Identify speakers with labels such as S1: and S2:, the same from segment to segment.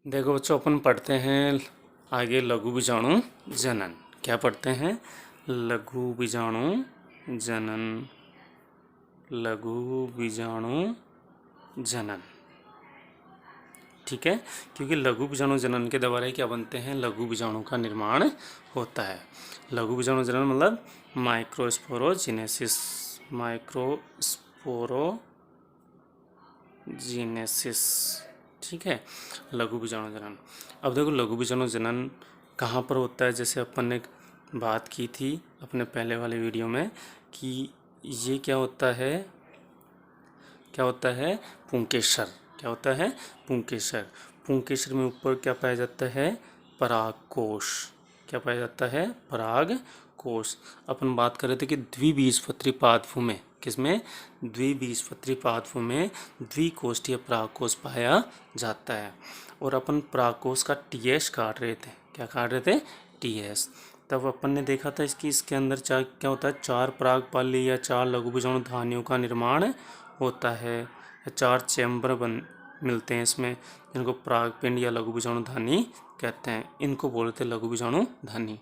S1: देखो बच्चों, अपन पढ़ते हैं आगे लघु बीजाणु जनन। क्या पढ़ते हैं? लघु बीजाणु जनन। लघु बीजाणु जनन, ठीक है। क्योंकि लघु बीजाणु जनन के द्वारा क्या बनते हैं? लघु बीजाणु का निर्माण होता है। लघु बीजाणु जनन मतलब माइक्रोस्पोरोजेनेसिस। माइक्रोस्पोरोजेनेसिस, ठीक है। लघु बीजाणु जनन। अब देखो, लघु बीजाणु जनन कहाँ पर होता है? जैसे अपन ने बात की थी अपने पहले वाले वीडियो में कि ये क्या होता है? क्या होता है? पुंकेसर। क्या होता है? पुंकेसर। पुंकेसर में ऊपर क्या पाया जाता है? परागकोश। क्या पाया जाता है? परागकोश। अपन बात कर रहे थे कि द्विबीजपत्री पादपों में, किसमें? द्विबीजपत्री पादपों में द्विकोष्ठीय परागकोश पाया जाता है। और अपन परागकोश का टीएस काट रहे थे। क्या काट रहे थे? टीएस। तब अपन ने देखा था इसके अंदर क्या होता है? 4 परागपाली या 4 लघु बीजाणु धानियों का निर्माण होता है। 4 चैम्बर मिलते हैं इसमें, जिनको परागपिंड या लघु बीजाणु धानी कहते हैं। इनको बोलते हैं लघु बीजाणु धानी।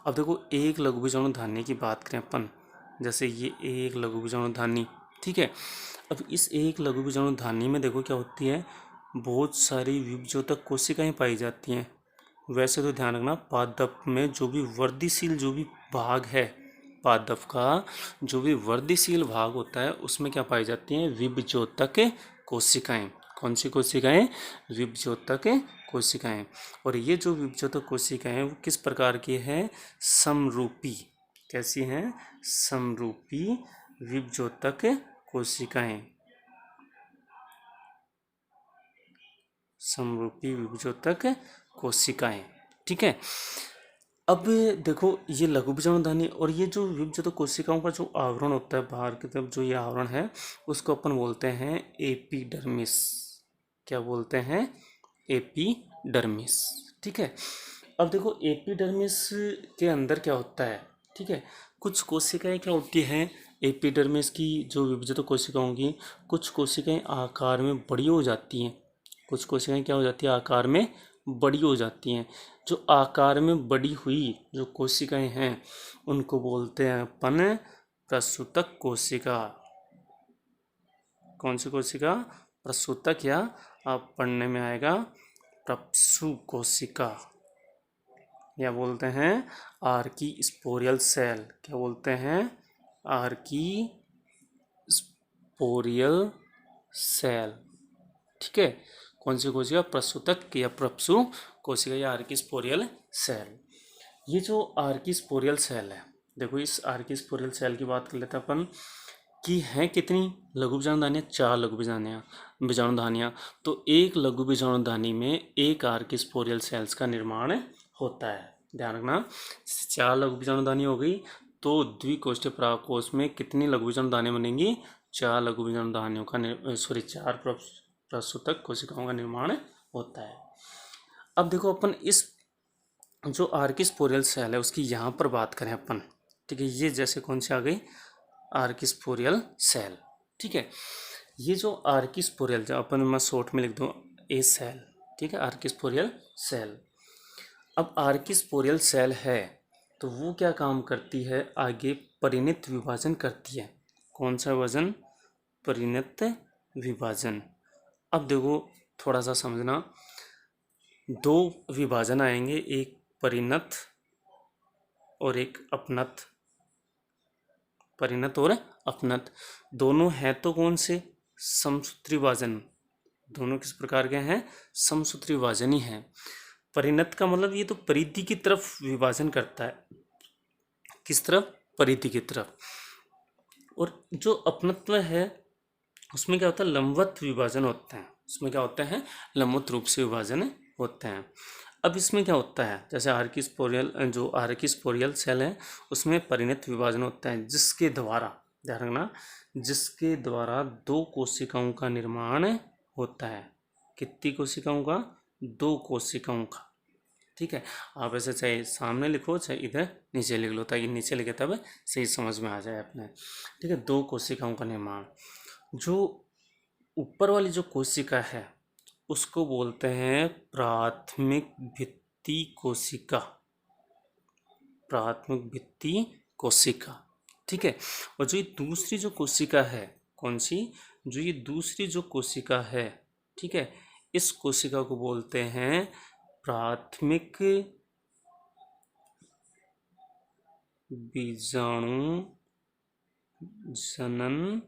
S1: अब देखो, एक लघु बीजाणु धानी की बात करें अपन, जैसे ये एक लघु बीजाणु धानी, ठीक है। अब इस एक लघु बीजाणु धानी में देखो क्या होती है? बहुत सारी विभजोतक कोशिकाएं पाई जाती हैं। वैसे तो ध्यान रखना, पादप में जो भी वर्धिशील जो भी भाग है, पादप का जो भी वर्धिशील भाग होता है उसमें क्या पाई जाती हैं? विभजोतक कोशिकाएं। कौन सी कोशिकाएं? विभजोतक कोशिकाएं। और ये जो विभजोतक कोशिकाएं वो किस प्रकार की है? समरूपी। कैसी हैं? समरूपी विभजोतक कोशिकाएं। समरूपी विभजोतक कोशिकाएं, ठीक है। अब देखो, ये लघु बीजाणु धानी और ये जो विभजोतक कोशिकाओं का जो आवरण होता है बाहर की तरफ, जो ये आवरण है उसको अपन बोलते हैं एपिडर्मिस। क्या बोलते हैं? एपिडर्मिस, ठीक है। अब देखो, एपिडर्मिस के अंदर क्या होता है, ठीक है। कुछ कोशिकाएं क्या होती हैं एपिडर्मिस की, जो विभजोतक कोशिकाओं की, कुछ कोशिकाएं आकार में बड़ी हो जाती हैं। कुछ कोशिकाएं क्या हो जाती है? आकार में बड़ी हो जाती हैं। जो आकार में बड़ी हुई जो कोशिकाएं हैं उनको बोलते हैं अपन प्रसूतक कोशिका। कौन सी कोशिका? प्रसूतक, या आप पढ़ने में आएगा प्रप्सु कोशिका, या बोलते हैं आर्की स्पोरियल सेल। क्या बोलते हैं? आर्की स्पोरियल सेल, ठीक है। कौन सी कोशिका? प्रसूतक या प्रप्सु कोशिका या आर्किस्पोरियल सेल। ये जो आर्किस्पोरियल सेल है, देखो इस आर्किस्पोरियल सेल की बात कर लेते हैं अपन कि हैं कितनी लघु बीजाणु धानियाँ? 4 लघु बीजाणु धानियाँ। तो एक लघु बीजाणु धानी में एक आर्किस्पोरियल सेल्स का निर्माण होता है। ध्यान रखना, 4 लघु बीजाणु धानी हो गई तो द्विकोष्ठीय परागकोश में कितनी लघु बीजाणु धानी बनेंगी? 4 लघु बीजाणु धानियों का 4 प्रसूतक कोशिकाओं का निर्माण होता है। अब देखो, अपन इस जो आर्किस्पोरियल सेल है उसकी यहाँ पर बात करें अपन, ठीक है। ये जैसे कौन सी आ गई? आर्किस्पोरियल सेल, ठीक है। ये जो आर्किस्पोरियल, जो अपन मैं शॉर्ट में लिख दूँ ए सेल, ठीक है, आर्किस्पोरियल सेल। अब आर्किस्पोरियल सेल है तो वो क्या काम करती है? आगे परिणत विभाजन करती है। कौन सा विभाजन? परिणत विभाजन। अब देखो, थोड़ा सा समझना, 2 विभाजन आएंगे, एक परिणत और एक अपनत। परिणत और अपनत दोनों हैं तो कौन से? समसूत्री विभाजन। दोनों किस प्रकार के हैं? समसूत्री विभाजन ही हैं। परिणत का मतलब ये तो परिधि की तरफ विभाजन करता है। किस तरफ? परिधि की तरफ। और जो अपनत्व है उसमें क्या होता है? लंबवत विभाजन होते हैं। उसमें क्या होते हैं? लंबवत रूप से विभाजन होते हैं। अब इसमें क्या होता है? जैसे आर्किस्पोरियल सेल है उसमें परिणत विभाजन होता है, जिसके द्वारा, ध्यान रखना, जिसके द्वारा 2 कोशिकाओं का निर्माण होता है। कितनी कोशिकाओं का? 2 कोशिकाओं का, ठीक है। आप ऐसे चाहे सामने लिखो चाहे इधर नीचे लिख लो, ताकि नीचे लिखे तब सही समझ में आ जाए अपने, ठीक है। 2 कोशिकाओं का निर्माण। जो ऊपर वाली जो कोशिका है उसको बोलते हैं प्राथमिक भित्ति कोशिका, प्राथमिक भित्ति कोशिका। ठीक है। और जो ये दूसरी जो कोशिका है, कौन सी, जो ये दूसरी जो कोशिका है, ठीक है, इस कोशिका को बोलते हैं प्राथमिक बीजाणु जनन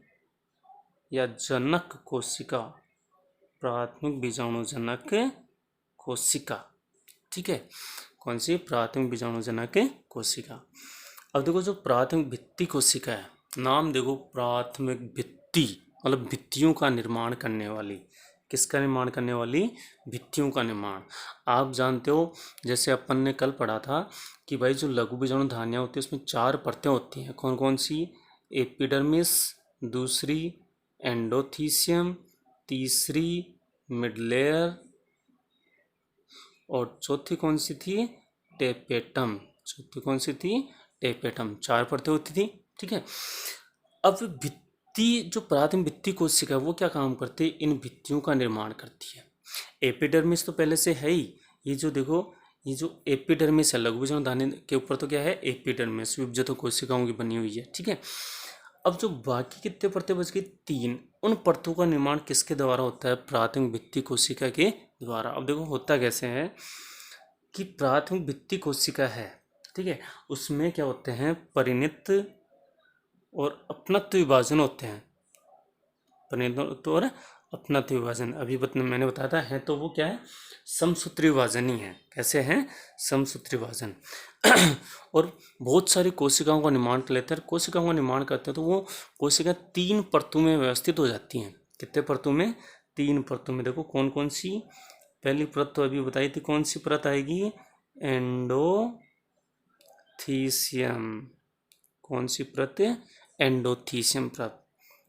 S1: या जनक कोशिका, प्राथमिक बीजाणु जनक कोशिका। ठीक है, कौन सी, प्राथमिक बीजाणु जनक कोशिका। अब देखो जो प्राथमिक भित्ति कोशिका है, नाम देखो प्राथमिक भित्ति, मतलब भित्तियों का निर्माण करने वाली, किसका निर्माण करने वाली, भित्तियों का निर्माण। आप जानते हो जैसे अपन ने कल पढ़ा था कि भाई जो लघु बीजाणु धानियाँ होती है उसमें 4 परतें होती हैं, कौन कौन सी, एपिडर्मिस, दूसरी एंडोथीसियम, तीसरी मिड लेयर और चौथी कौन सी थी, टेपेटम। चौथी कौन सी थी, टेपेटम। 4 परतें होती थी। ठीक है। अब भित्ति, जो प्राथमिक भित्ति कोशिका है वो क्या काम करती है, इन भित्तियों का निर्माण करती है। एपिडर्मिस तो पहले से है ही, ये जो देखो, ये जो एपिडर्मिस है, लघु बीजाणु धानी के ऊपर तो क्या है, एपिडर्मिस विभजित कोशिकाओं की बनी हुई है। ठीक है। अब जो बाकी कितने परतें बच गई, 3, उन परतों का निर्माण किसके द्वारा होता है, प्राथमिक भित्ति कोशिका के द्वारा। अब देखो होता कैसे है कि प्राथमिक भित्ति कोशिका है, ठीक है, उसमें क्या होते हैं, परिणत और अपनत्व विभाजन होते हैं, परिणत और अपनत्व विभाजन। अभी मैंने बताया था, है तो वो क्या है, समसूत्री विभाजन ही है। कैसे हैं, समसूत्री विभाजन। और बहुत सारी कोशिकाओं का निर्माण कर लेते हैं, कोशिकाओं का निर्माण करते हैं तो वो कोशिका 3 परतों में व्यवस्थित हो जाती हैं। कितने परतों में, 3 परतों में। देखो कौन कौन सी, पहली परत तो अभी बताई थी, कौन सी परत आएगी, एंडोथीसियम। कौन सी परत, एंडोथीसियम परत।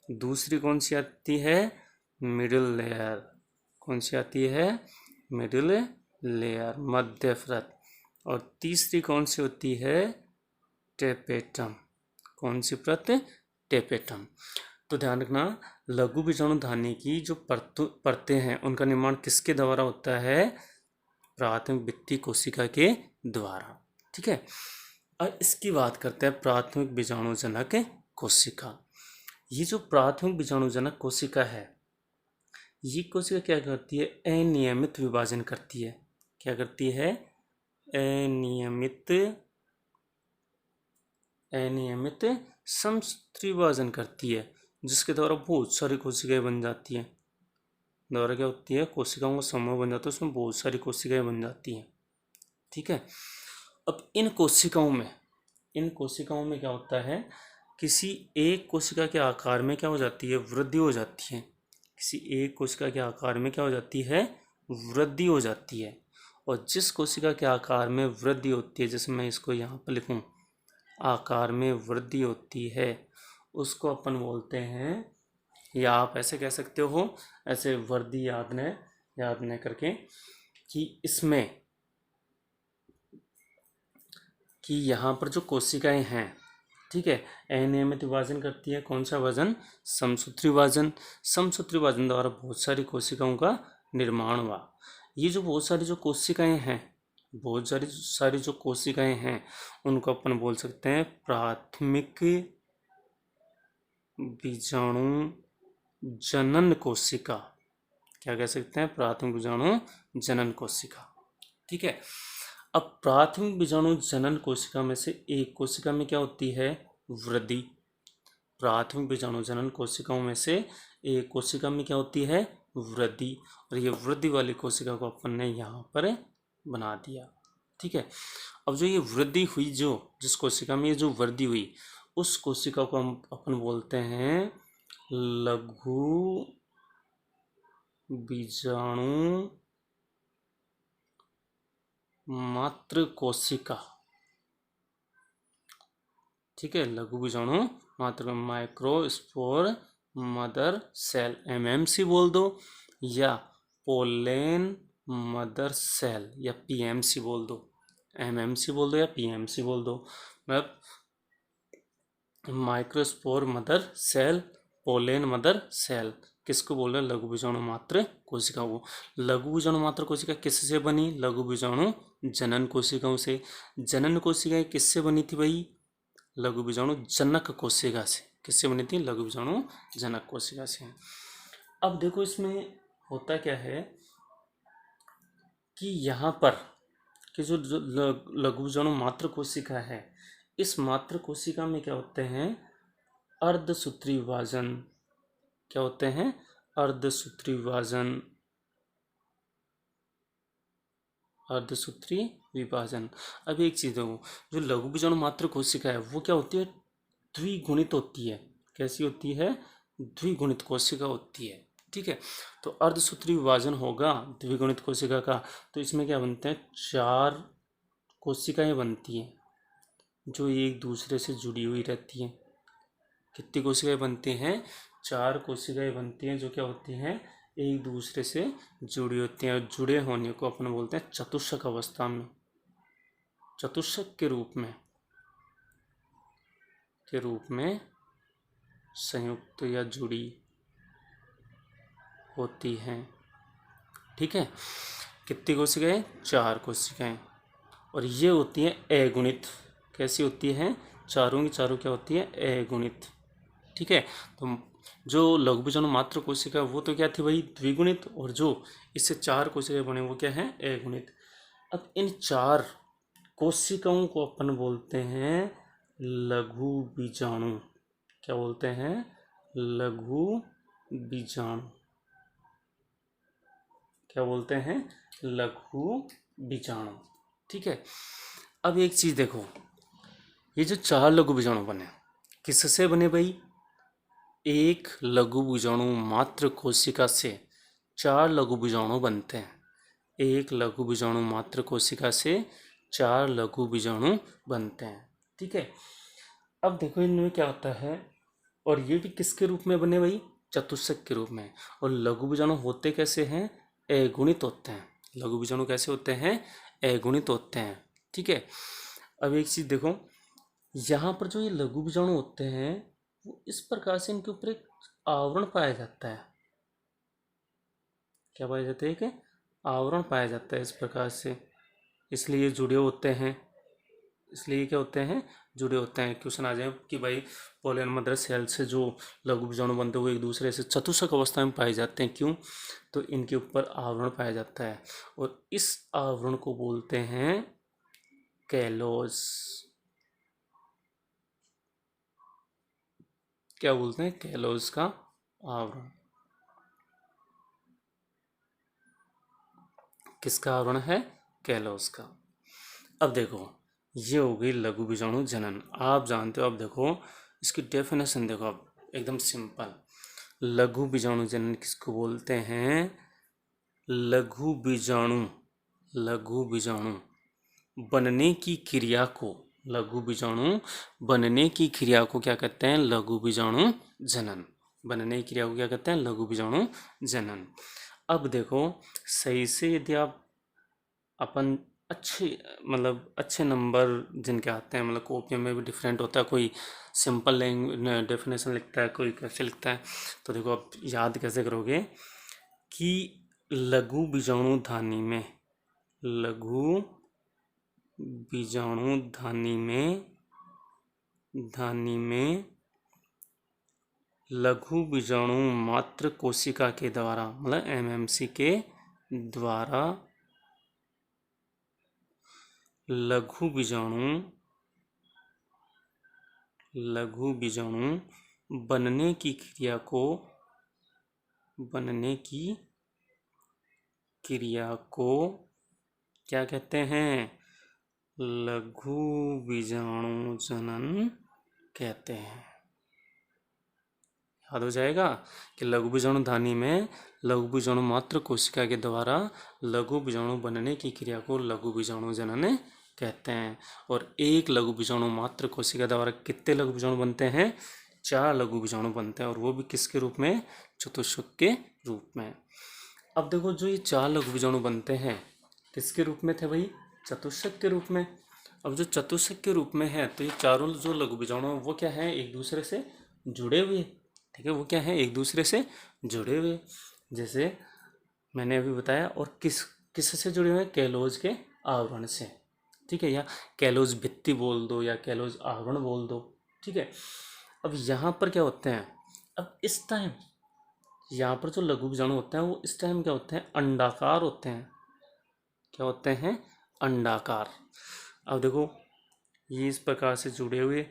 S1: दूसरी कौन सी आती है, मिडिल लेयर। कौन सी आती है, मिडिल लेयर, मध्य परत। और तीसरी कौन सी होती है, टेपेटम। कौन सी परत, टेपेटम। तो ध्यान रखना, लघु बीजाणु धानी की जो परतें हैं उनका निर्माण किसके द्वारा होता है, प्राथमिक भित्ति कोशिका के द्वारा। ठीक है। अब इसकी बात करते हैं प्राथमिक बीजाणु जनक कोशिका। ये जो प्राथमिक बीजाणु जनक कोशिका है, ये कोशिका क्या करती है, अनियमित विभाजन करती है। क्या करती है, अनियमित समसूत्री विभाजन करती है, जिसके द्वारा बहुत सारी कोशिकाएं बन जाती हैं। द्वारा क्या होती है, कोशिकाओं का समूह बन जाता है, उसमें बहुत सारी कोशिकाएं बन जाती हैं। ठीक है। अब इन कोशिकाओं में क्या होता है, किसी एक कोशिका के आकार में क्या हो जाती है, वृद्धि हो जाती है। किसी एक कोशिका के आकार में क्या हो जाती है, वृद्धि हो जाती है। और जिस कोशिका के आकार में वृद्धि होती है, जैसे मैं इसको यहाँ पर लिखूँ, आकार में वृद्धि होती है, उसको अपन बोलते हैं, या आप ऐसे कह सकते हो, ऐसे वृद्धि याद न करके, कि इसमें, कि यहाँ पर जो कोशिकाएं हैं, ठीक है, अनियमित विभाजन करती है। कौन सा विभाजन, समसूत्री विभाजन। समसूत्री विभाजन द्वारा बहुत सारी कोशिकाओं का निर्माण हुआ। ये जो बहुत सारी जो कोशिकाएं हैं, बहुत सारी जो कोशिकाएं हैं, उनको अपन बोल सकते हैं प्राथमिक बीजाणु जनन कोशिका। क्या कह सकते हैं, प्राथमिक बीजाणु जनन कोशिका। ठीक है। अब प्राथमिक बीजाणु जनन कोशिका में से एक कोशिका में क्या होती है, वृद्धि। प्राथमिक बीजाणु जनन कोशिकाओं में से एक कोशिका में क्या होती है, वृद्धि। और ये वृद्धि वाली कोशिका को अपन ने यहाँ पर बना दिया। ठीक है। अब जो ये वृद्धि हुई, जिस कोशिका में ये जो वृद्धि हुई, उस कोशिका को हम अपन बोलते हैं लघु बीजाणु मात्र कोशिका। ठीक है, लघु बीजाणु मात्र, माइक्रोस्पोर मदर सेल, एमएमसी बोल दो, या पोलेन मदर सेल, या पीएमसी बोल दो। एमएमसी बोल दो या पीएमसी बोल दो, मतलब microspore mother cell, pollen mother cell, किसको बोल रहे हैं? लघु बीजाणु मात्र कोशिका को। लघु बीजाणु मात्र कोशिका किससे बनी? लघु बीजाणु जनन कोशिकाओं से। जनन कोशिकाएं किससे बनी थी भाई? लघु बीजाणु जनक कोशिका से। किससे बनी थी? लघु बीजाणु जनक कोशिका से। अब देखो इसमें होता क्या है कि यहाँ पर कि जो लघु बीजाणु मात्र कोशिका है, इस मात्र कोशिका में क्या होते हैं? अर्धसूत्री विभाजन। क्या होते हैं? अर्धसूत्री विभाजन। अर्धसूत्री विभाजन। अब एक चीज देखो, जो लघु बीजाणु मात्र कोशिका है वो क्या होती है? द्विगुणित होती है। कैसी होती है? द्विगुणित कोशिका होती है। ठीक है, तो अर्धसूत्री विभाजन होगा द्विगुणित कोशिका का, तो इसमें क्या बनते हैं? 4 कोशिकाएं बनती हैं जो एक दूसरे से जुड़ी हुई रहती हैं। कितनी कोशिकाएं बनती हैं? 4 कोशिकाएं बनती हैं जो क्या होती हैं? एक दूसरे से जुड़ी होती हैं। और जुड़े होने को अपन बोलते हैं चतुष्क अवस्था में, चतुष्क के रूप में संयुक्त या जुड़ी होती हैं। ठीक है, कितनी कोशिकाएं? 4 कोशिकाएं। और ये होती हैं अगुणित। कैसी होती हैं? चारों की चारों क्या होती है? अगुणित। ठीक है, तो जो लघु बीजाणु मात्र कोशिका वो तो क्या थी भाई? द्विगुणित। और जो इससे 4 कोशिकाएं बने वो क्या है? अगुणित। अब इन 4 कोशिकाओं को अपन बोलते हैं लघु बीजाणु। क्या बोलते हैं? लघु बीजाणु। क्या बोलते हैं? लघु बीजाणु। ठीक है, अब एक चीज देखो, ये जो 4 लघु बीजाणु बने किससे बने भाई? एक लघु बीजाणु मात्र कोशिका से 4 लघु बीजाणु बनते हैं। एक लघु बीजाणु मात्र कोशिका से 4 लघु बीजाणु बनते हैं। ठीक है, अब देखो इनमें क्या होता है, और ये भी किसके रूप में बने भाई? चतुष्क के रूप में। और लघु बीजाणु होते कैसे हैं? अगुणित होते हैं। लघु बीजाणु कैसे होते हैं? अगुणित होते हैं। ठीक है, अब एक चीज देखो, यहाँ पर जो ये लघु बीजाणु होते हैं वो इस प्रकार से इनके ऊपर एक आवरण पाया जाता है। क्या पाया जाता है? कि आवरण पाया जाता है इस प्रकार से, इसलिए जुड़े होते हैं। इसलिए क्या होते हैं? जुड़े होते हैं। क्वेश्चन आ जाए कि भाई पोलन मदर सेल से जो लघु बीजाणु बनते हैं वो एक दूसरे से चतुष्क अवस्था में पाए जाते हैं। क्यों? तो इनके ऊपर आवरण पाया जाता है, और इस आवरण को बोलते हैं कैलोस। क्या बोलते हैं? कैलोस का आवरण। किसका आवरण है? कैलोस का। अब देखो, ये हो गई लघु बीजाणु जनन, आप जानते हो। अब देखो इसकी डेफिनेशन देखो, अब एकदम सिंपल। लघु बीजाणु जनन किसको बोलते हैं? लघु बीजाणु बनने की क्रिया को, लघु बीजाणु बनने की क्रिया को क्या कहते हैं? लघु बीजाणु जनन। बनने की क्रिया को क्या कहते हैं? लघु बीजाणु जनन। अब देखो, सही से यदि आप अपन अच्छे नंबर जिनके आते हैं, मतलब कॉपियों में भी डिफरेंट होता है, कोई सिंपल डेफिनेशन लिखता है, कोई कैसे लिखता है, तो देखो आप याद कैसे करोगे कि लघु बीजाणु धानी में लघु बीजाणु मात्र कोशिका के द्वारा, मतलब एमएमसी के द्वारा लघु बीजाणु बनने की क्रिया को क्या कहते हैं? लघु बीजाणु जनन कहते हैं। याद हो जाएगा कि लघु बीजाणु धानी में लघु बीजाणु मात्र कोशिका के द्वारा लघु बीजाणु बनने की क्रिया को लघु बीजाणु जनन कहते हैं। और एक लघु बीजाणु मात्र कोशिका द्वारा कितने लघु बीजाणु बनते हैं? 4 लघु बीजाणु बनते हैं, और वो भी किसके रूप में? चतुष्क के रूप में। अब देखो, जो ये 4 लघु बीजाणु बनते हैं किसके रूप में थे भाई? चतुष्क के रूप में। अब जो चतुष्क के रूप में है, तो ये चारों जो लघु बीजाणु वो क्या है? एक दूसरे से जुड़े हुए। ठीक है, वो क्या है? एक दूसरे से जुड़े हुए, जैसे मैंने अभी बताया, और किससे जुड़े हुए हैं, कैलोज के आवरण से, ठीक है, या कैलोज भित्ति बोल दो या कैलोज आवरण बोल दो, ठीक है। अब यहाँ पर क्या होते हैं, अब इस टाइम यहाँ पर जो लघु बीजाणु होते हैं वो इस टाइम क्या होते हैं, अंडाकार होते हैं। क्या होते हैं, अंडाकार। अब देखो ये इस प्रकार से जुड़े हुए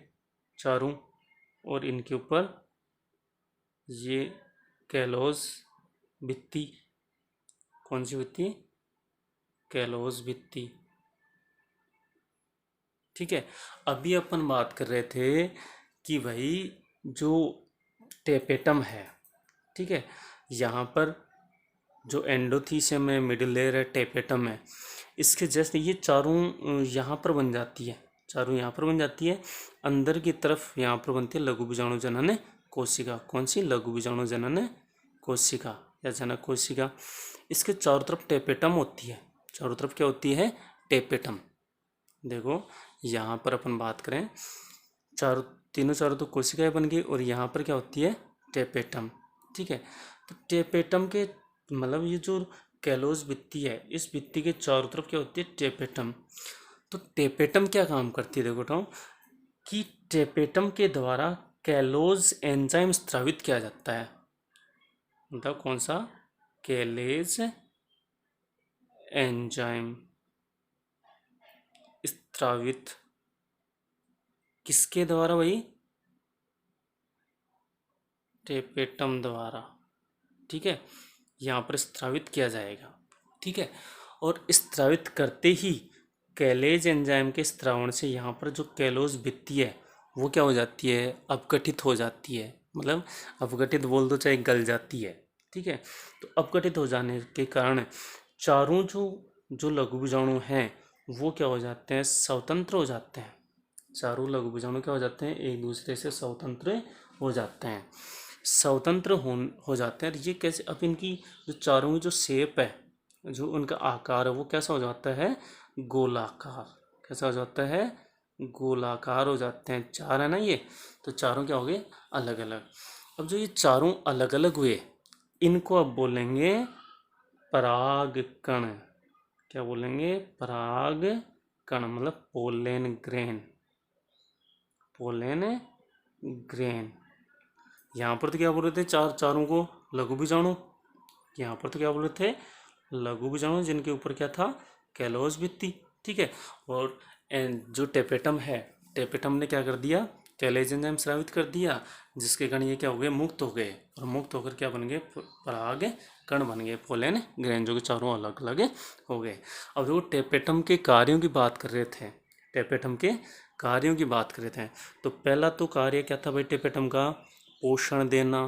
S1: चारों, और इनके ऊपर ये कैलोज भित्ति, कौन सी भित्ति, कैलोज भित्ति, ठीक है। अभी अपन बात कर रहे थे कि भाई जो टेपेटम है, ठीक है, यहाँ पर जो एंडोथीसियम है, मिडिल लेयर है, टेपेटम है, इसके जस्ट ये चारों यहाँ पर बन जाती है, चारों यहाँ पर बन जाती है। अंदर की तरफ यहाँ पर बनती है लघु बीजाणु जनन कोशिका। कौन सी, लघु बीजाणु जनन कोशिका या जनक कोशिका। इसके चारों तरफ टेपेटम होती है, चारों तरफ क्या होती है, टेपेटम। देखो यहाँ पर अपन बात करें, चारों तो कोशिकाएं बन गई, और यहाँ पर क्या होती है, टेपेटम, ठीक है। तो टेपेटम के मतलब ये जो कैलोज भित्ति है, इस भित्ति के चारों तरफ क्या होती है, टेपेटम। तो टेपेटम क्या काम करती है, देखो बताओ, कि टेपेटम के द्वारा कैलोज एंजाइम स्रावित किया जाता है। मतलब कौन सा, कैलेज एंजाइम स्रावित, किसके द्वारा भाई, टेपेटम द्वारा, ठीक है, यहाँ पर स्रावित किया जाएगा, ठीक है। और स्रावित करते ही कैलेज एंजाइम के स्रावण से यहाँ पर जो कैलोज भित्ति है वो क्या हो जाती है, अपघटित हो जाती है। मतलब अपघटित बोल दो चाहे गल जाती है, ठीक है। तो अपघटित हो जाने के कारण चारों जो लघु बीजाणु हैं वो क्या हो जाते हैं, स्वतंत्र हो जाते हैं। चारों लघु बीजाणु क्या हो जाते हैं, एक दूसरे से स्वतंत्र हो जाते हैं, स्वतंत्र हो जाते हैं। ये कैसे, अब इनकी जो चारों की जो शेप है, जो उनका आकार है वो कैसा हो जाता है, गोलाकार। कैसा हो जाता है, गोलाकार हो जाते हैं। चार है ना ये, तो चारों क्या हो गए, अलग अलग। अब जो ये चारों अलग अलग हुए, इनको अब बोलेंगे परागकण। क्या बोलेंगे, परागकण, मतलब पोलेन ग्रेन, पोलेन ग्रेन। यहाँ पर तो क्या बोल रहे थे, चारों को लघु बीजाणु, यहाँ पर तो क्या बोल रहे थे, लघु बीजाणु जिनके ऊपर क्या था, कैलोज भित्ति, ठीक है। और जो टेपेटम है, टेपेटम ने क्या कर दिया, कैलेज एंजाइम स्रावित कर दिया, जिसके कारण ये क्या हो गए, मुक्त हो गए, और मुक्त होकर क्या बन गए, पराग कण बन गए, पोलेन ग्रेन, जो कि चारों अलग अलग हो गए। अब देखो टेपेटम के कार्यों की बात कर रहे थे, टेपेटम के कार्यों की बात कर रहे थे, तो पहला तो कार्य क्या था भाई टेपेटम का, पोषण देना।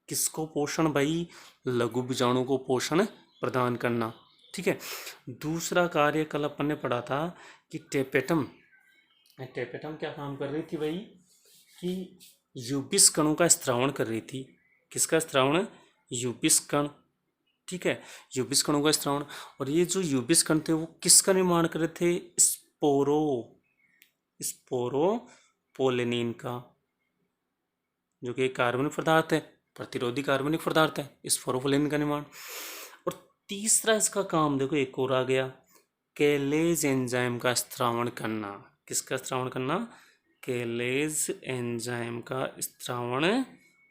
S1: किसको पोषण भाई, लघु बीजाणु को पोषण प्रदान करना, ठीक है। दूसरा कार्य कल अपन ने पढ़ा था कि टेपेटम क्या काम कर रही थी भाई, कि यूबिस कणों का स्त्रावण कर रही थी। किसका स्त्रावण, यूबिस कण, ठीक है, यूबिस कणों का स्त्रावण। और ये जो यूबिस कण थे वो किसका निर्माण कर रहे थे, स्पोरोपोलेनिन का, जो कि एक कार्बनिक पदार्थ है, प्रतिरोधी कार्बनिक पदार्थ है, स्पोरोपोलेनिन का निर्माण। और तीसरा इसका काम देखो एक और आ गया, कैलेज एंजाइम का स्त्रावण करना। किसका स्त्रावण करना, कैलेज एंजाइम का स्त्रावण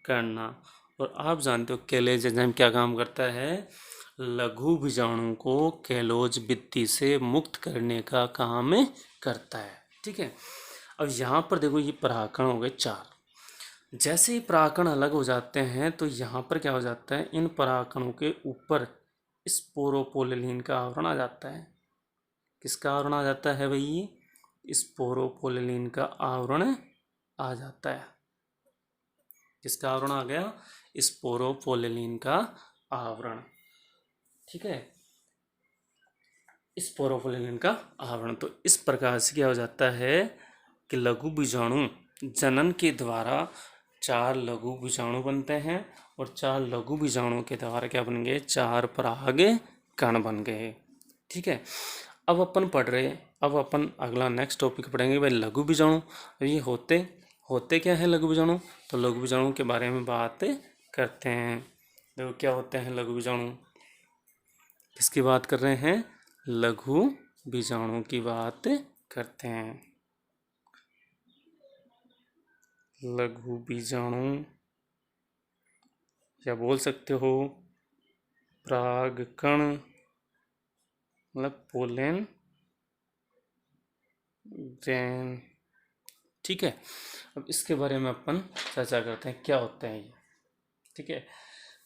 S1: करना। और आप जानते हो कैलेज एंजाइम क्या काम करता है, लघु बीजाणु को कैलोज भित्ति से मुक्त करने का काम करता है, ठीक है। अब यहाँ पर देखो ये परागकण हो गए चार। जैसे ही परागकण अलग हो जाते हैं तो यहाँ पर क्या हो जाता है, इन परागकणों के ऊपर स्पोरोपोलिन का आवरण आ जाता है। किसका आवरण आ जाता है भाई, स्पोरोपोलिन का आवरण आ जाता है। किसका आवरण आ गया, स्पोरोपोलिन का आवरण, ठीक है, स्पोरोपोलिन का आवरण। तो इस प्रकार से क्या हो जाता है कि लघु बीजाणु जनन के द्वारा चार लघु बीजाणु बनते हैं, और चार लघु बीजाणु के द्वारा क्या बन गए, चार पराग कण बन गए, ठीक है। अब अपन पढ़ रहे, अब अपन अगला नेक्स्ट टॉपिक पढ़ेंगे भाई लघु बीजाणु। ये होते क्या है लघु बीजाणु, तो लघु बीजाणु के बारे में बात करते हैं। देखो क्या होते हैं लघु बीजाणु। किसकी बात कर रहे हैं? लघु बीजाणु की बात करते हैं। लघु बीजाणु या बोल सकते हो परागकण, मतलब पोलन ग्रेन। ठीक है, अब इसके बारे में अपन चर्चा करते हैं क्या होता है ये। ठीक है,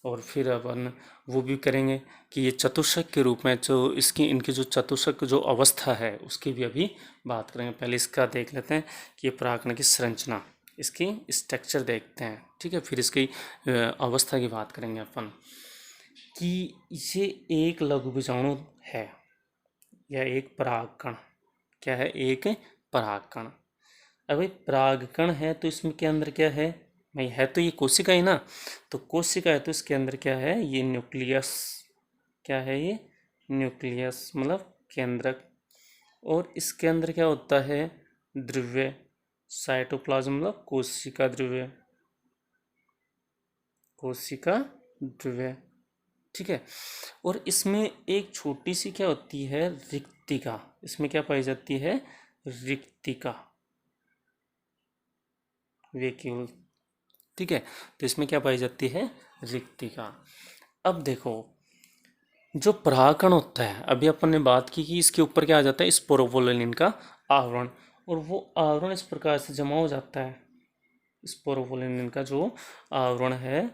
S1: और फिर अपन वो भी करेंगे कि ये चतुष्क के रूप में जो इसकी इनकी जो चतुष्क जो अवस्था है उसकी भी अभी बात करेंगे। पहले इसका देख लेते हैं कि ये परागकण की संरचना, इसकी स्ट्रक्चर देखते हैं। ठीक है, फिर इसकी अवस्था की बात करेंगे अपन कि ये एक लघु बीजाणु है या एक परागकण। क्या है? एक परागकण। अब भाई परागकण है तो इसमें के अंदर क्या है भाई? है तो ये कोशिका ही ना, तो कोशिका है तो इसके अंदर क्या है? ये न्यूक्लियस। क्या है ये? न्यूक्लियस मतलब केंद्रक। और इसके अंदर क्या होता है? द्रव्य, साइटोप्लाज्म मतलब कोशिका द्रव्य, कोशिका द्रव्य। ठीक है, और इसमें एक छोटी सी क्या होती है? रिक्तिका। इसमें क्या पाई जाती है? रिक्तिका, वैक्यूल। ठीक है, तो इसमें क्या पाई जाती है? रिक्तिका। अब देखो जो परागकण होता है, अभी अपन ने बात की कि इसके ऊपर क्या आ जाता है? स्पोरोफोलिन का आवरण, और वो आवरण इस प्रकार से जमा हो जाता है। स्पोरोफोलिन का जो आवरण है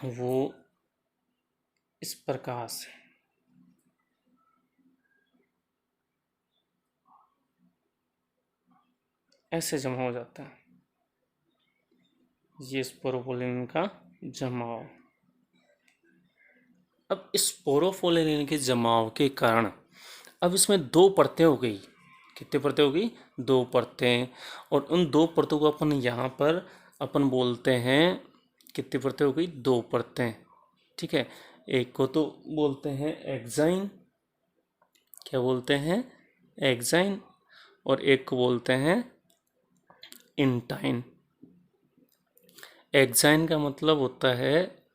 S1: वो इस प्रकार से ऐसे जमा हो जाता है, ये स्पोरोफोलिन का जमाव। अब स्पोरोफोलिन के जमाव के कारण अब इसमें दो परतें हो गई। कितनी परतें हो गई? दो परतें। और उन दो परतों को अपन यहाँ पर अपन बोलते हैं, कितनी परतें हो गई? दो परतें। ठीक है, एक को तो बोलते हैं एक्साइन। क्या बोलते हैं? एक्साइन। और एक को बोलते हैं इंटाइन। एक्साइन का मतलब होता है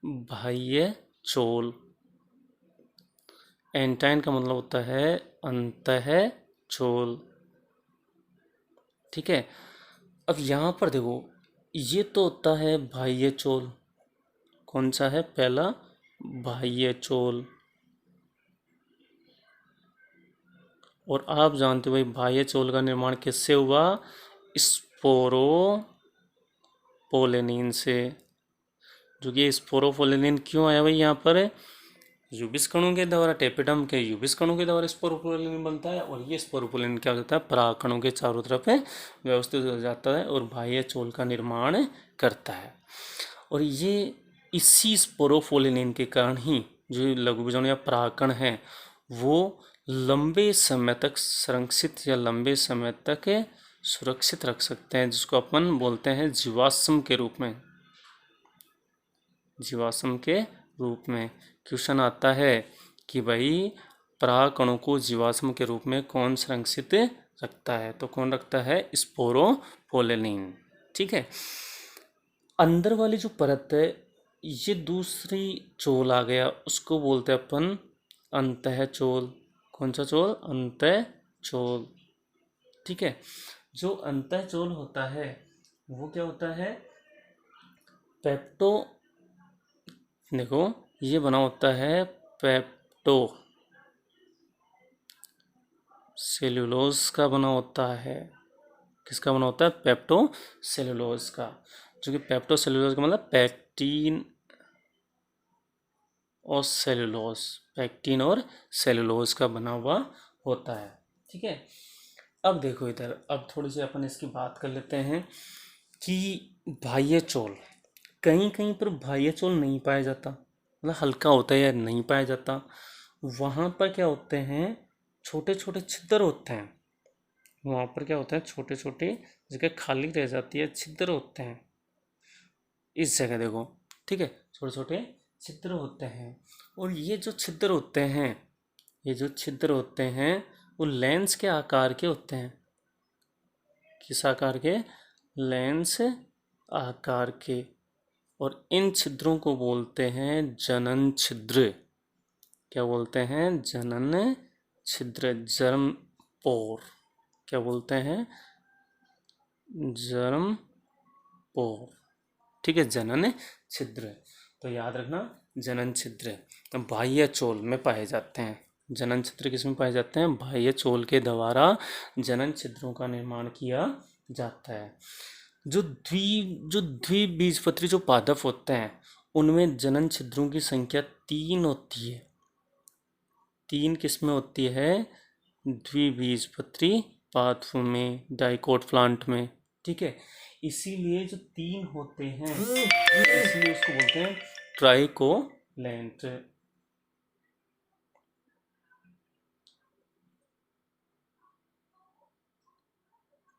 S1: बाह्य चोल, एंटाइन का मतलब होता है अंतः चोल। ठीक है, अब यहाँ पर देखो ये तो होता है बाह्य चोल। कौन सा है? पहला बाह्य चोल। और आप जानते हो भाई बाह्य चोल का निर्माण किससे हुआ? स्पोरोपोलेनिन से। जो कि स्पोरोपोलेनिन क्यों आया भाई यहाँ पर? यूबिस कणों के द्वारा, टेपिडम के यूबिस कणों के द्वारा स्पोरोपोलिन बनता है, और ये स्पोरोपोलिन क्या हो जाता है? परागकणों के चारों तरफ व्यवस्थित हो जाता है और बाह्य चोल का निर्माण करता है। और ये इसी स्पोरोपोलिन के कारण ही जो लघु बीजाणु या परागकण हैं वो लंबे समय तक संरक्षित या लंबे समय तक सुरक्षित रख सकते हैं, जिसको अपन बोलते हैं जीवाश्म के रूप में। जीवाश्म के रूप में क्वेश्चन आता है कि भाई परागकणों को जीवाश्म के रूप में कौन संरक्षित रखता है? तो कौन रखता है? स्पोरोपोलिन। ठीक है, अंदर वाली जो परत है ये दूसरी चोल आ गया, उसको बोलते हैं अपन अंतः चोल। कौन सा चोल? अंतः चोल। ठीक है, जो अंतः चोल होता है वो क्या होता है? पेप्टो, देखो ये बना होता है पेप्टो सेल्यूलोज का बना होता है। किसका बना होता है? पेप्टो सेल्यूलोज का। जो कि पेप्टो सेल्यूलोज का मतलब पैक्टीन और सेल्यूलोज, पैक्टीन और सेल्यूलोज का बना हुआ होता है। ठीक है, अब देखो इधर, अब थोड़ी सी अपन इसकी बात कर लेते हैं कि बाह्य चोल, कहीं कहीं पर बाह्य चोल नहीं पाया जाता, मतलब हल्का होता है या नहीं पाया जाता। वहाँ पर क्या होते हैं? छोटे छोटे छिद्र होते हैं। वहाँ पर क्या होता है? छोटे छोटे जगह खाली रह जाती है, छिद्र होते हैं इस जगह देखो। ठीक है, छोटे छोटे छिद्र होते हैं। और ये जो छिद्र होते हैं, ये जो छिद्र होते हैं वो लेंस के आकार के होते हैं। किस आकार के? लेंस आकार के। और इन छिद्रों को बोलते हैं जनन छिद्र। क्या बोलते हैं? जनन छिद्र, जर्म पोर। क्या बोलते हैं? जर्म पोर। ठीक है, जनन छिद्र। तो याद रखना, जनन छिद्र बाह्य चोल में पाए जाते हैं। जनन छिद्र किसमें पाए जाते हैं? बाह्य चोल के द्वारा जनन छिद्रों का निर्माण किया जाता है। जो द्विबीजपत्री जो पादप होते हैं उनमें जनन छिद्रों की संख्या 3 होती है। 3 किस्में होती है द्विबीजपत्री पादपों में, डाइकोट प्लांट में। ठीक है, इसीलिए जो 3 होते हैं इसलिए उसको बोलते हैं ट्राइकोलेंट।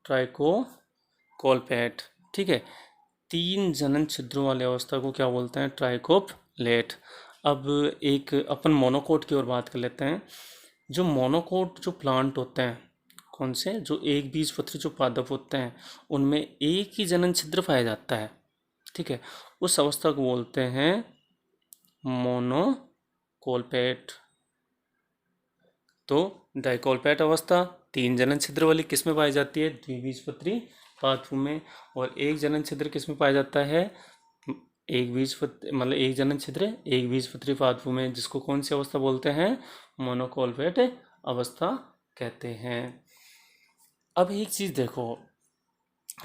S1: ट्राइकोलपैट। ठीक है, 3 जनन छिद्रों वाली अवस्था को क्या बोलते हैं? ट्राइकोपलेट। अब एक अपन मोनोकोट की ओर बात कर लेते हैं। जो मोनोकोट जो प्लांट होते हैं, कौन से? जो एक बीजपत्री जो पादप होते हैं उनमें एक ही जनन छिद्र पाया जाता है। ठीक है, उस अवस्था को बोलते हैं मोनोकोलपैट। तो डाइकोलपैट अवस्था 3 जनन छिद्र वाली किस में पाई जाती है? द्विबीजपत्री पादपों में। और एक जनन छिद्र किस में पाया जाता है? एक बीजपत्री मतलब एक जनन छिद्र एक बीजपत्री पादपों में, जिसको कौन सी अवस्था बोलते हैं? मोनोकोलपैट अवस्था कहते हैं। अब एक चीज देखो,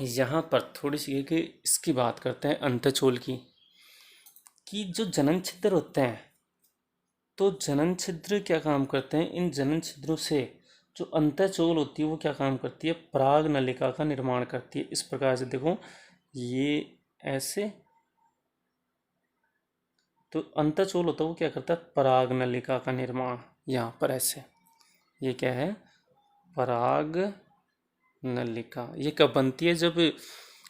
S1: यहाँ पर थोड़ी सी कि इसकी बात करते हैं अंतःचोल की, कि जो जनन छिद्र होते हैं तो जनन छिद्र क्या काम करते हैं? इन जनन छिद्रों से जो अंतःचोल होती है वो क्या काम करती है? पराग नलिका का निर्माण करती है। इस प्रकार से देखो, ये ऐसे, तो अंतःचोल होता है वो क्या करता है? पराग नलिका का निर्माण। यहाँ पर ऐसे, ये क्या है? पराग नलिका। ये कब बनती है? जब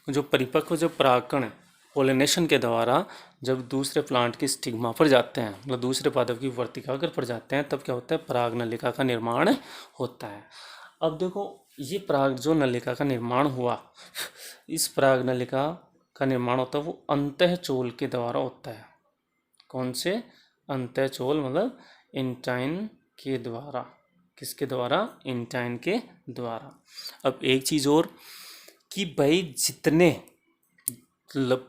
S1: जो परिपक्व जो परागकण पोलिनेशन के द्वारा जब दूसरे प्लांट की स्टिग्मा पर जाते हैं, मतलब दूसरे पादप की वर्तिका अगर पर जाते हैं, तब क्या होता है? पराग नलिका का निर्माण होता है। अब देखो, ये पराग जो नलिका का निर्माण हुआ, इस पराग नलिका का निर्माण होता है वो अंतःचोल के द्वारा होता है। कौन से? अंतःचोल, मतलब इंटाइन के द्वारा। किसके द्वारा? इंटाइन के द्वारा। अब एक चीज और, कि भाई जितने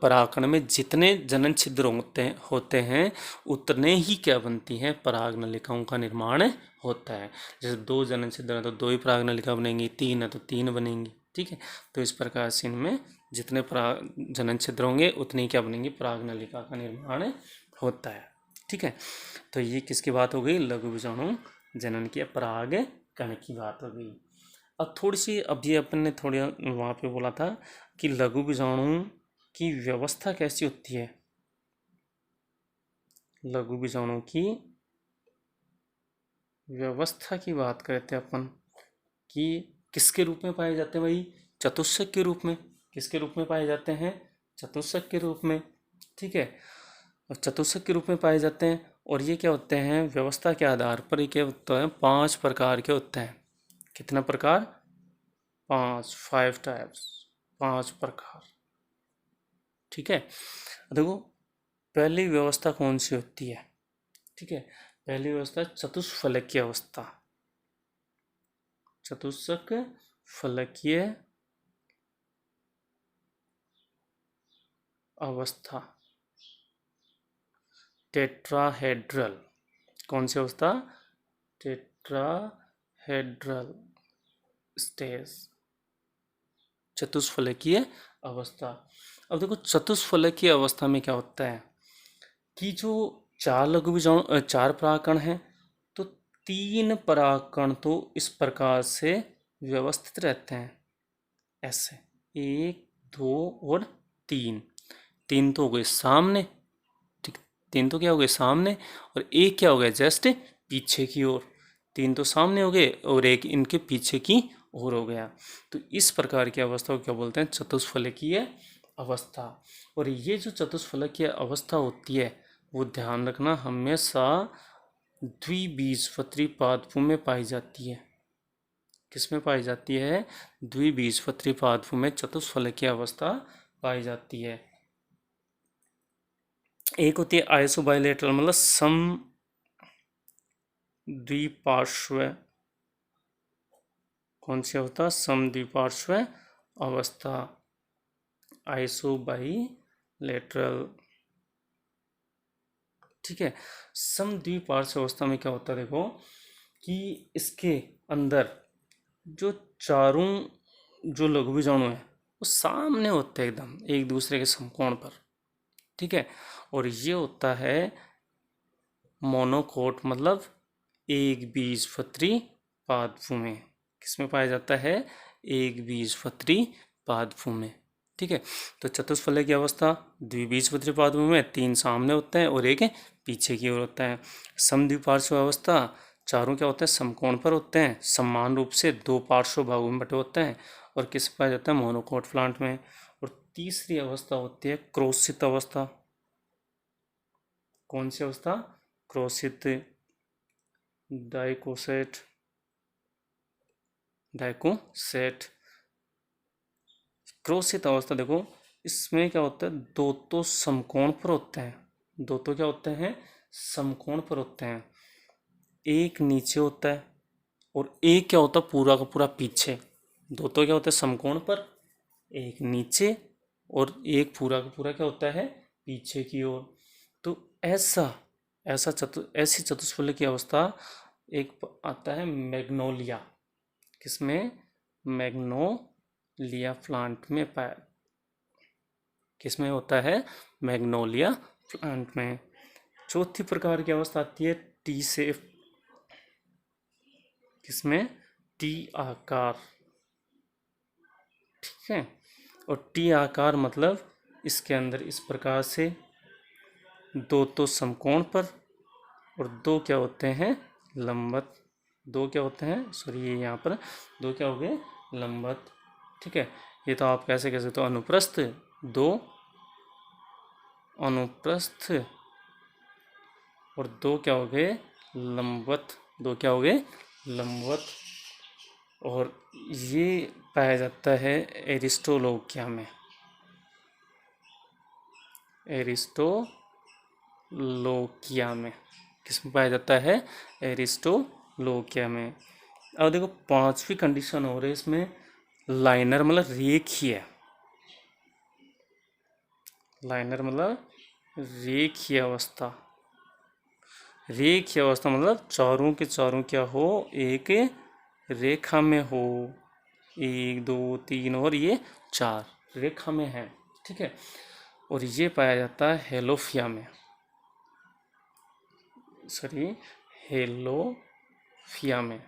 S1: परागकण में जितने जनन छिद्र होते हैं उतने ही क्या बनती हैं? पराग नलिकाओं का निर्माण होता है। जैसे 2 जनन छिद्र हैं तो 2 ही पराग नलिका बनेंगी, 3 है तो 3 बनेंगी। ठीक है, तो इस प्रकार से इनमें जितने पराग जनन छिद्र होंगे उतनी ही क्या बनेंगी? पराग नलिका का निर्माण होता है। ठीक है, तो ये किसकी बात हो गई? लघु बीजाणु जनन की, पराग कण की बात हो गई। अब थोड़ी सी, अब ये अपन ने थोड़ी वहाँ पे बोला था कि लघु बीजाणु की व्यवस्था कैसी होती है। लघु बीजाणु की व्यवस्था की बात करते हैं अपन, कि किसके रूप में पाए जाते हैं भाई? चतुष्क के रूप में। किसके रूप में पाए जाते हैं? चतुष्क के रूप में। ठीक है, और चतुष्क के रूप में पाए जाते हैं। और ये क्या होते हैं? व्यवस्था के आधार पर ये क्या होता है? 5 प्रकार के होते हैं। कितना प्रकार? 5 टाइप्स, 5 प्रकार। ठीक है, देखो पहली व्यवस्था कौन सी होती है? ठीक है, पहली व्यवस्था चतुष्फलकीय अवस्था। चतुष्क फलकीय अवस्था, टेट्राहेड्रल। कौन सी अवस्था? टेट्राहेड्रल स्टेज, चतुष्फलकीय अवस्था। अब देखो चतुष्फलकीय अवस्था में क्या होता है कि जो 4 लघु बीजाणु 4 परागकण हैं, तो 3 परागकण तो इस प्रकार से व्यवस्थित रहते हैं, ऐसे 1 2 और 3। 3 तो हो गए सामने। ठीक, 3 तो क्या हो गए? सामने। और एक क्या हो गया? जस्ट पीछे की ओर। 3 तो सामने हो गए और एक इनके पीछे की ओर हो गया। तो इस प्रकार की अवस्था को क्या बोलते हैं? चतुष्फलकीय अवस्था। और ये जो चतुष्फलकीय अवस्था होती है वो ध्यान रखना हमेशा द्विबीजपत्री पादपों में पाई जाती है। किसमें पाई जाती है? द्विबीजपत्री पादपों में चतुष्फलकीय अवस्था पाई जाती है। एक होती है आइसोबाइलेटरल, मतलब सम द्विपार्श्व। कौन सी अवस्था? सम द्विपार्श्व अवस्था, आइसोबाइलेटरल। ठीक है। सम द्विपार्श्व अवस्था में क्या होता है, देखो कि इसके अंदर जो चारों जो लघु बीजाणु है वो सामने होते हैं एकदम एक दूसरे के समकोण पर। ठीक है। और ये होता है मोनोकोट, मतलब एक बीजपत्री पादपों में। किसमें पाया जाता है? एक बीजपत्री पादपों में। ठीक है। तो चतुष्फलक की अवस्था द्विबीजपत्री पादपों में 3 सामने होते हैं और एक पीछे की ओर होता है। समद्विपार्श्व अवस्था चारों क्या होते हैं? समकोण पर होते हैं, समान रूप से 2 पार्श्व भागों में बटे होते हैं। और किस पाया जाता है? मोनोकोट प्लांट में। और तीसरी अवस्था होती है क्रोशित अवस्था। कौन सी अवस्था? क्रोशित, डाइकोसेट, डाइकोसेट। क्रोशित अवस्था देखो, इसमें क्या होता है? दो तो समकोण पर होते हैं, दो तो क्या होते हैं? समकोण पर होते हैं। एक नीचे होता है और एक क्या होता है? पूरा का पूरा पीछे। दो तो क्या होता है? समकोण पर, एक नीचे और एक पूरा का पूरा क्या होता है? पीछे की ओर। तो ऐसी चतुष्फलक की अवस्था एक आता है मैग्नोलिया। किसमें? मैग्नोलिया प्लांट में पाया। किसमें होता है? मैग्नोलिया प्लांट में। चौथी प्रकार की अवस्था आती है टी शेप। किसमें? टी आकार। ठीक है। और टी आकार मतलब इसके अंदर इस प्रकार से दो तो समकोण पर और दो क्या होते हैं? लंबवत। दो क्या होते हैं? सॉरी, ये यहाँ पर दो क्या हो गए? लंबवत। ठीक है। ये तो आप कैसे कह सकते हो? अनुप्रस्थ, दो अनुप्रस्थ और दो क्या हो गए? लंबवत। दो क्या हो गए? लंबवत। और ये पाया जाता है एरिस्टोलोकिया में। एरिस्टोलोकिया में किसमें पाया जाता है? एरिस्टोलोकिया में। अब देखो 5वीं कंडीशन हो रही है इसमें, लाइनर मतलब रेखीय। लाइनर मतलब रेखीय अवस्था। रेखीय अवस्था मतलब चारों के चारों क्या हो? एक रेखा में हो। 1 2 3 और ये 4 रेखा में है। ठीक है। और ये पाया जाता है हेलोफिया में। सॉरी, हेलोफिया में।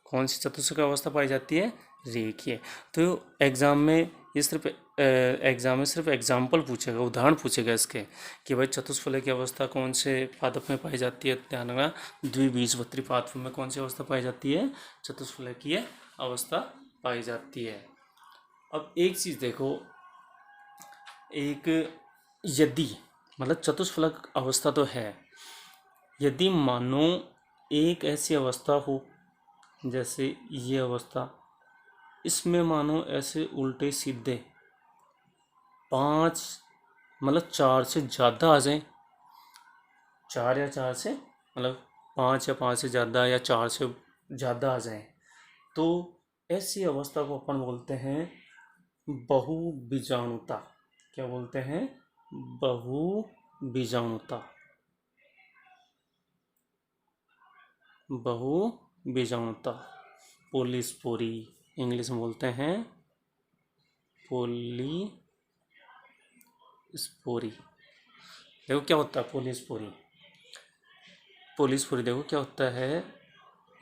S1: कौन सी चतुष्क अवस्था पाई जाती है? रेखीय। तो एग्जाम में ये सिर्फ एग्जाम्पल पूछेगा, उदाहरण पूछेगा इसके कि भाई चतुष्फलक की अवस्था कौन से पादप में पाई जाती है। ध्यान रखना, द्विबीजपत्री पादप में कौन सी अवस्था पाई जाती है? चतुष्फलकीय अवस्था पाई जाती है। अब एक चीज देखो, एक यदि मतलब चतुष्फलक अवस्था तो है, यदि मानो एक ऐसी अवस्था हो जैसे ये अवस्था, इसमें मानो ऐसे उल्टे सीधे 5 मतलब 4 से ज़्यादा आ जाए, 4 या 4 से मतलब 5 या 5 से ज़्यादा या 4 से ज़्यादा आ जाए, तो ऐसी अवस्था को अपन बोलते हैं बहुबीजाणुता। क्या बोलते हैं? बहुबीजाणुता। बहुबीजाणुता, पोलिस्पोरी इंग्लिश में बोलते हैं, पोलिस्पोरी। देखो क्या होता है पोलिस्पोरी। पोलिस्पोरी देखो क्या होता है,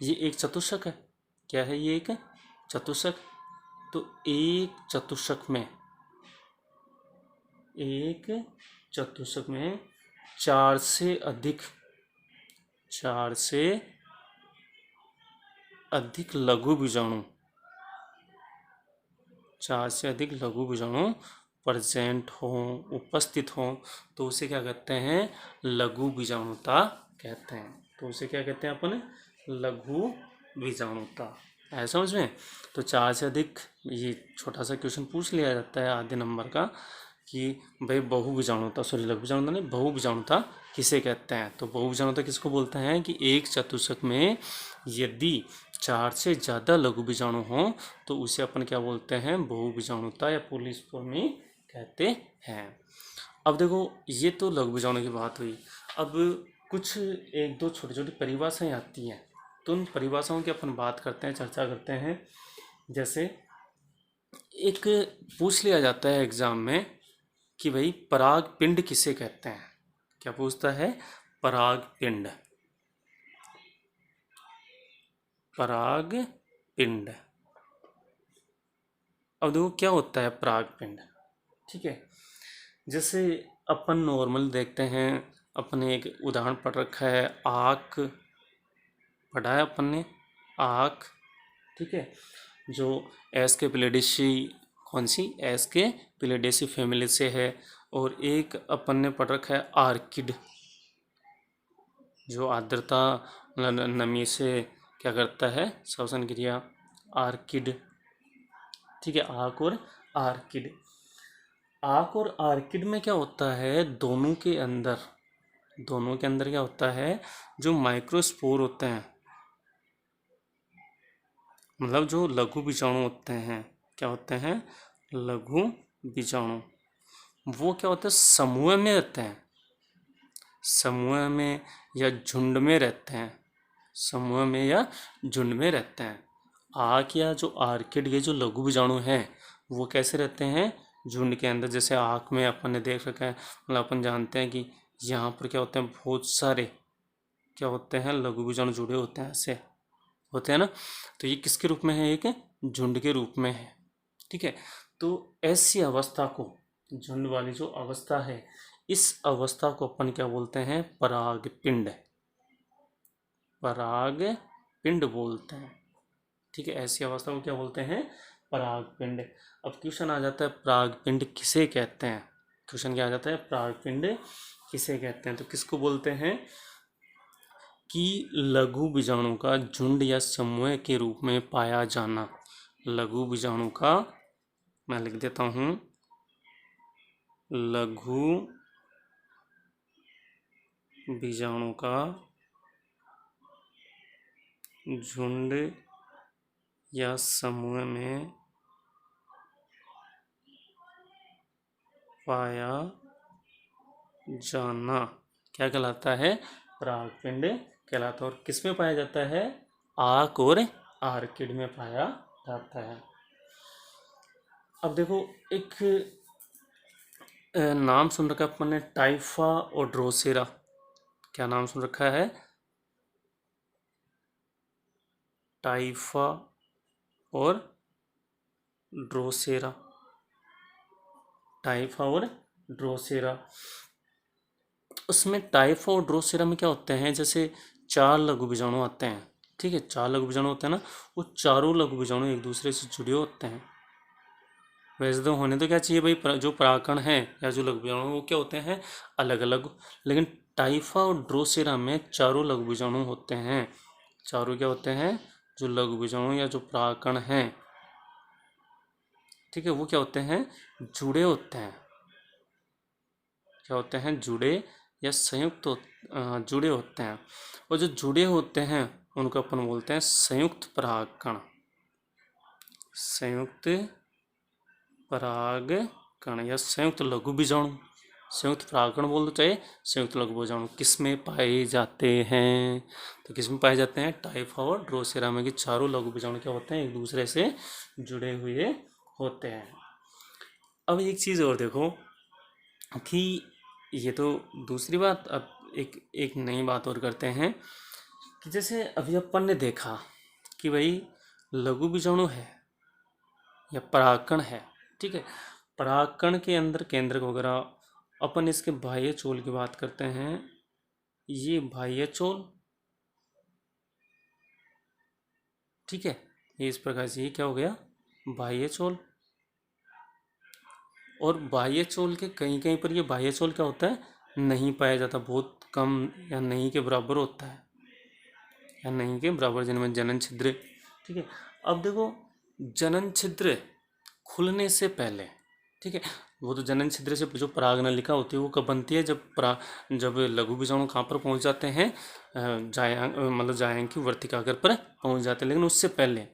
S1: ये एक चतुष्क है। क्या है ये? एक चतुष्क। तो एक चतुष्क में 4 से अधिक लघु बीजाणु, 4 से अधिक लघु बीजाणु प्रेजेंट हो, उपस्थित हो, तो उसे क्या कहते हैं? लघु बीजाणुता कहते हैं। तो उसे क्या कहते हैं अपन? लघु बीजाणुता। है समझ में? तो 4 से अधिक, ये छोटा सा क्वेश्चन पूछ लिया जाता है आधे नंबर का कि भाई बहुभुजाणुता, सॉरी लघुभुजाणुता नहीं, बहुभुजाणुता किसे कहते हैं। तो बहुभुजाणुता किसको बोलते हैं कि एक चतुष्क में यदि 4 से ज़्यादा लघु बीजाणु हों तो उसे अपन क्या बोलते हैं, बहुभुजाणुता या पॉलीस्पर्मी कहते हैं। अब देखो ये तो लघु बीजाणु की बात हुई। अब कुछ एक दो छोटी छोटी परिभाषाएं आती हैं, तो उन परिभाषाओं की अपन बात करते हैं, चर्चा करते हैं। जैसे एक पूछ लिया जाता है एग्जाम में कि भाई पराग पिंड किसे कहते हैं। क्या पूछता है, पराग पिंड, पराग पिंड। अब देखो क्या होता है पराग पिंड, ठीक है। जैसे अपन नॉर्मल देखते हैं, अपने एक उदाहरण पढ़ रखा है, आँख पढ़ा है अपन ने, आँख, ठीक है, जो एस के पिलेडेसी, कौन सी, एस के पिलेडेसी फैमिली से है। और एक अपन ने पढ़ रखा है आर्किड, जो आर्द्रता नमी से क्या करता है, श्वसन क्रिया, आर्किड, ठीक है। आँख और आर्किड, आँख और आर्किड में क्या होता है, दोनों के अंदर क्या होता है, जो माइक्रोस्पोर होते हैं, मतलब जो लघु बीजाणु होते हैं, क्या होते हैं, लघु बीजाणु, वो क्या होता है, समूह में रहते हैं, समूह में या झुंड में रहते हैं, समूह में या झुंड में रहते हैं। आँख या जो आर्किड के जो लघु बीजाणु हैं वो कैसे रहते हैं, झुंड के अंदर। जैसे आँख में अपन ने देख रखा है, मतलब अपन जानते हैं कि यहाँ पर क्या होते हैं, बहुत सारे क्या होते हैं, लघु बीजाणु जुड़े होते हैं, ऐसे होते हैं ना। तो ये किसके रूप में है, एक झुंड के रूप में है, ठीक है। तो ऐसी अवस्था को, झुंड वाली जो अवस्था है, इस अवस्था को अपन क्या बोलते हैं, परागपिंड, परागपिंड बोलते हैं, ठीक है। ऐसी अवस्था को क्या बोलते हैं, परागपिंड। अब क्वेश्चन आ जाता है परागपिंड किसे कहते हैं, क्वेश्चन क्या आ जाता है, परागपिंड किसे कहते हैं। तो किसको बोलते हैं कि लघु बीजाणु का झुंड या समूह के रूप में पाया जाना, लघु बीजाणु का, मैं लिख देता हूँ, लघु बीजाणु का झुंड या समूह में पाया जाना क्या कहलाता है, परागपिंड कहलाता है। और किस में पाया जाता है, आँख और आर्किड में पाया जाता है। अब देखो एक नाम सुन रखा है अपन ने, टाइफा और ड्रोसेरा, क्या नाम सुन रखा है, टाइफा और ड्रोसेरा, टाइफा और ड्रोसेरा। उसमें टाइफा और ड्रोसेरा में क्या होते हैं, जैसे 4 लघु बीजाणु आते हैं, ठीक है, 4 लघु बीजाणु होते हैं ना, वो चारों लघु बीजाणु एक दूसरे से जुड़े होते हैं। वैसे तो होने तो क्या चाहिए भाई, जो परागकण है या जो लघु बीजाणु वो क्या होते हैं, अलग अलग, लेकिन टाइफा और ड्रोसेरा में चारों लघु बीजाणु होते हैं, चारों क्या होते हैं, जो लघु बीजाणु या जो परागकण हैं, ठीक है, वो क्या होते हैं, जुड़े होते हैं, क्या होते हैं, जुड़े या संयुक्त जुड़े होते हैं। और जो जुड़े होते हैं उनको अपन बोलते हैं संयुक्त परागकण, संयुक्त परागकण या संयुक्त लघु बीजाणु, संयुक्त परागकण बोल दो चाहे संयुक्त लघु बीजाणु। किस में पाए जाते हैं, तो किस में पाए जाते हैं, टाइफा और ड्रोसेरा में, कि चारों लघु बीजाणु क्या होते हैं, एक दूसरे से जुड़े हुए होते हैं। अब एक चीज़ और देखो कि ये तो दूसरी बात, अब एक नई बात और करते हैं कि जैसे अभी अपन ने देखा कि भाई लघु बीजाणु है या परागकण है, ठीक है, परागकण के अंदर केंद्रक वगैरह, अपन इसके बाह्य चोल की बात करते हैं, ये बाह्य चोल, ठीक है, ये इस प्रकार से, ये क्या हो गया, बाह्य चोल। और बाह्य चोल के कहीं कहीं पर ये बाह्य चोल क्या होता है, नहीं पाया जाता, बहुत कम या नहीं के बराबर होता है, या नहीं के बराबर, जिनमें जनन छिद्र, ठीक है। अब देखो जनन छिद्र खुलने से पहले, ठीक है, वो तो जनन छिद्र से जो परागनलिका होती है वो कब बनती है, जब लघु बीजाणु कहाँ पर पहुँच जाते हैं, मतलब जायांग की वर्तिकाग्र पर पहुँच जाते हैं। लेकिन उससे पहले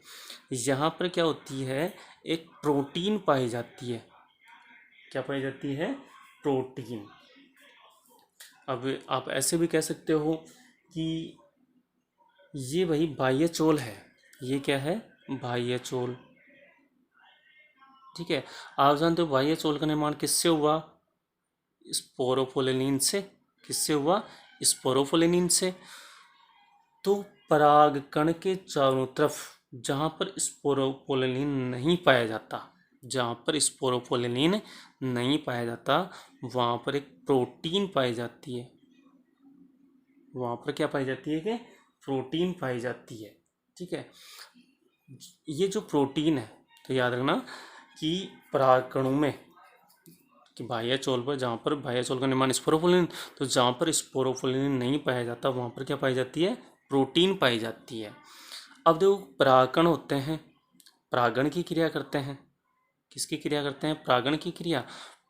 S1: यहाँ पर क्या होती है, एक प्रोटीन पाई जाती है। क्या पाई जाती है? प्रोटीन। अब आप ऐसे भी कह सकते हो कि ये वही बाह्य चोल है। ये क्या है? बाह्य चोल। ठीक है। आप जानते हो बाह्य चोल का निर्माण किससे हुआ? स्पोरोफोलिनीन से। किससे हुआ? स्पोरोफोलिनीन से। तो परागकण के चारों तरफ जहाँ पर स्पोरोफोलिनीन नहीं पाया जाता, जहाँ पर स्पोरोफोलिनीन नहीं पाया जाता, वहाँ पर एक प्रोटीन पाई जाती है। वहाँ पर क्या पाई जाती है? कि प्रोटीन पाई जाती है। ठीक है। ये जो प्रोटीन है, तो याद रखना कि परागकणों में, कि बाह्य चोल पर, जहाँ पर बाह्य चोल का निर्माण स्पोरोफोलिन, तो जहाँ पर स्पोरोफोलिन नहीं पाया जाता वहाँ पर क्या पाई जाती है? प्रोटीन पाई जाती है। अब देखो, परागकण होते हैं, परागण की क्रिया करते हैं। किसकी क्रिया करते हैं? परागण की क्रिया।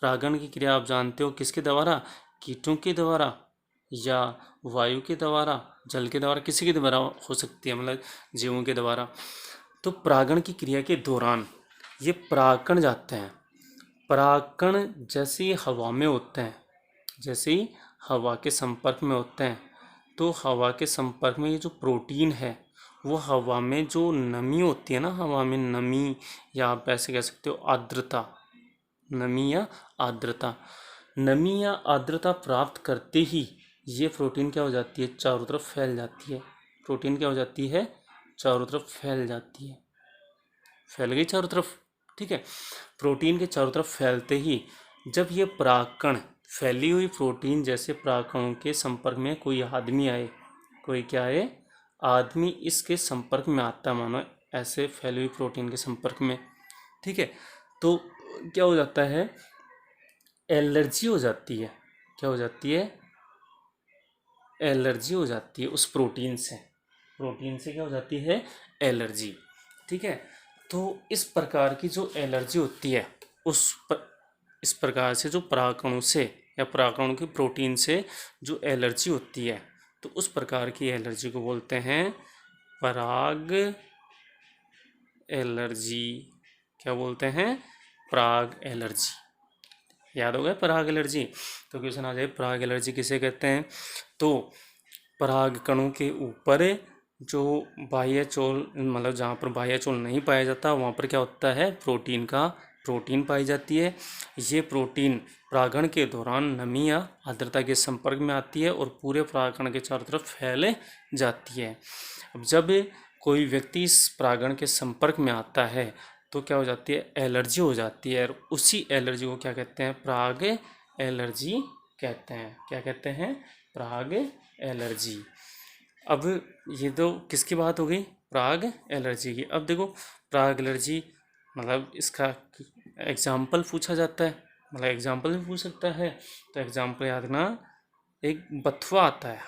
S1: परागण की क्रिया आप जानते हो किसके द्वारा? कीटों के द्वारा, या वायु के द्वारा, जल के द्वारा, किसी के द्वारा हो सकती है, मतलब जीवों के द्वारा। तो परागण की क्रिया के दौरान ये परागकण जाते हैं। परागकण जैसे ही हवा में होते हैं, जैसे ही हवा के संपर्क में होते हैं, तो हवा के संपर्क में ये जो प्रोटीन है, वो हवा में जो नमी होती है ना, हवा में नमी, या आप ऐसे कह सकते हो आर्द्रता, नमी या आर्द्रता, नमी या आर्द्रता प्राप्त करते ही ये प्रोटीन क्या हो जाती है? चारों तरफ फैल जाती है। प्रोटीन क्या हो जाती है? चारों तरफ फैल जाती है। फैल गई चारों तरफ। ठीक है। प्रोटीन के चारों तरफ फैलते ही जब ये परागकण, फैली हुई प्रोटीन जैसे परागकणों के संपर्क में कोई आदमी आए, कोई क्या आए? आदमी इसके संपर्क में आता, मानो ऐसे फैली हुई प्रोटीन के संपर्क में। ठीक है। तो क्या हो जाता है? एलर्जी हो जाती है। क्या हो जाती है? एलर्जी हो जाती है उस प्रोटीन से। प्रोटीन से क्या हो जाती है? एलर्जी। ठीक है। तो इस प्रकार की जो एलर्जी होती है, इस प्रकार से जो परागकणों से या परागकणों की प्रोटीन से जो एलर्जी होती है, तो उस प्रकार की एलर्जी को बोलते हैं पराग एलर्जी। क्या बोलते हैं? पराग एलर्जी। याद हो गया पराग एलर्जी? तो क्वेश्चन आ जाए, पराग एलर्जी किसे कहते हैं? तो परागकणों के ऊपर जो बाह्य चोल, मतलब जहाँ पर बाह्य चोल नहीं पाया जाता, वहाँ पर क्या होता है? प्रोटीन पाई जाती है। ये प्रोटीन परागण के दौरान नमी या आर्द्रता के संपर्क में आती है और पूरे परागकण के चारों तरफ फैल जाती है। अब जब कोई व्यक्ति इस परागण के संपर्क में आता है तो क्या हो जाती है? एलर्जी हो जाती है। और उसी एलर्जी को क्या कहते हैं? पराग एलर्जी कहते हैं। क्या कहते हैं? पराग एलर्जी। अब ये तो किसकी बात हो गई? पराग एलर्जी की। अब देखो, पराग एलर्जी मतलब इसका एग्जाम्पल पूछा जाता है, मतलब एग्जाम्पल भी पूछ सकता है। तो एग्जाम्पल याद रखना, एक बथुआ आता है।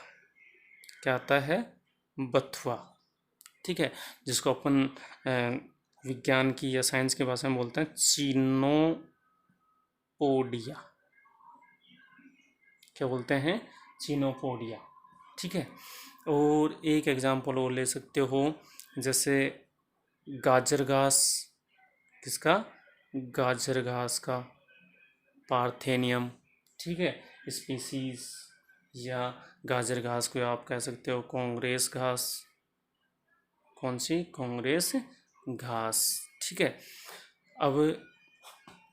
S1: क्या आता है? बथुआ। ठीक है। जिसको अपन विज्ञान की या साइंस की भाषा में बोलते हैं चीनोपोडिया। क्या बोलते हैं? चीनोपोडिया। ठीक है। और एक एग्जाम्पल और ले सकते हो, जैसे गाजर घास। किसका? गाजर घास का, पार्थेनियम। ठीक है, स्पीसीज। या गाजर घास को आप कह सकते हो कांग्रेस घास। कौन सी? कांग्रेस घास। ठीक है। अब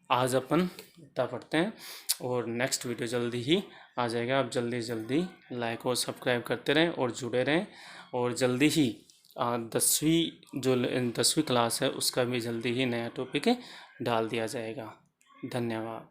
S1: आज अपन इतना पढ़ते हैं और नेक्स्ट वीडियो जल्दी ही आ जाएगा। आप जल्दी जल्दी लाइक और सब्सक्राइब करते रहें और जुड़े रहें। और जल्दी ही 10वीं क्लास है उसका भी जल्दी ही नया टॉपिक डाल दिया जाएगा। धन्यवाद।